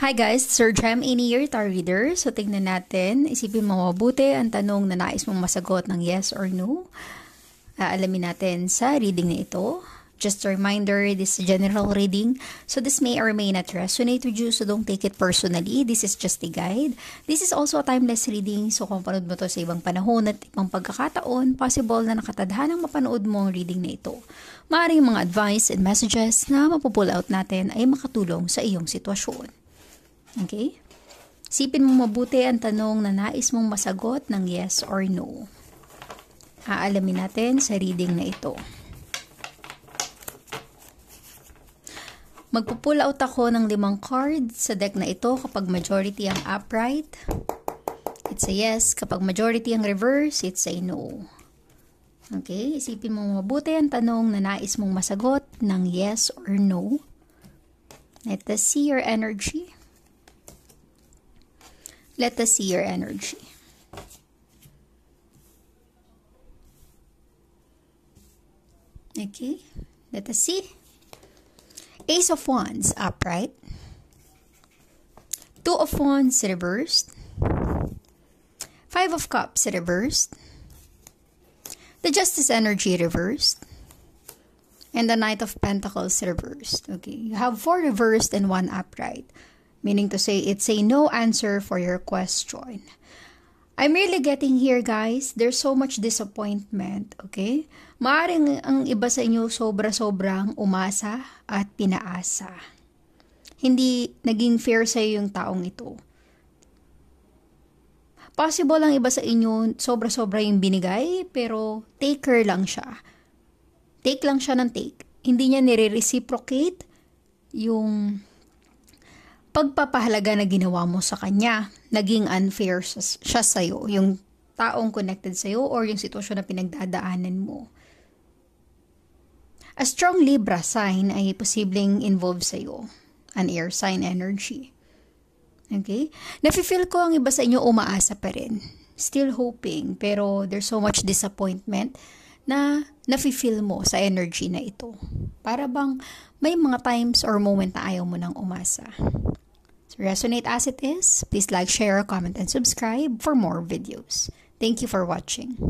Hi guys, Sir Jem ini here, Tar Reader. So tingnan natin, isipin mo mabuti ang tanong na nais mong masagot ng yes or no. Alamin natin sa reading na ito. Just a reminder, this is general reading. So this may or may not resonate with you, so don't take it personally. This is just a guide. This is also a timeless reading, so kung panood mo to sa ibang panahon at ibang pagkakataon, possible na nakatadhanang mapanood mo ang reading na ito. Maaaring mga advice and messages na mapupull out natin ay makatulong sa iyong sitwasyon. Okay? Isipin mo mabuti ang tanong na nais mong masagot ng yes or no. Aalamin natin sa reading na ito. Magpupull out ako ng 5 cards sa deck na ito kapag majority ang upright. It's a yes. Kapag majority ang reverse, it's a no. Okay? Isipin mo mabuti ang tanong na nais mong masagot ng yes or no. Let us see your energy. Let us see your energy. Okay, let us see. Ace of Wands upright. 2 of Wands reversed. 5 of Cups reversed. The Justice energy reversed. And the Knight of Pentacles reversed. Okay, you have 4 reversed and 1 upright. Meaning to say, it's a no answer for your question. I'm really getting here, guys. There's so much disappointment, okay? Maaring ang iba sa inyo sobra-sobrang umasa at pinaasa. Hindi naging fair sa iyo yung taong ito. Possible ang iba sa inyo sobra-sobra yung binigay, pero taker lang siya. Take lang siya ng take. Hindi niya nire-reciprocate yung pagpapahalaga na ginawa mo sa kanya. Naging unfair siya sa'yo. Yung taong connected sa'yo or yung sitwasyon na pinagdadaanan mo. A strong Libra sign ay posibleng involved sa'yo. An air sign energy. Okay? Nafe-feel ko ang iba sa inyo umaasa pa rin. Still hoping. Pero there's so much disappointment na nafe-feel mo sa energy na ito. Para bang may mga times or moment na ayaw mo nang umasa. So resonate as it is. Please like, share, comment, and subscribe for more videos. Thank you for watching.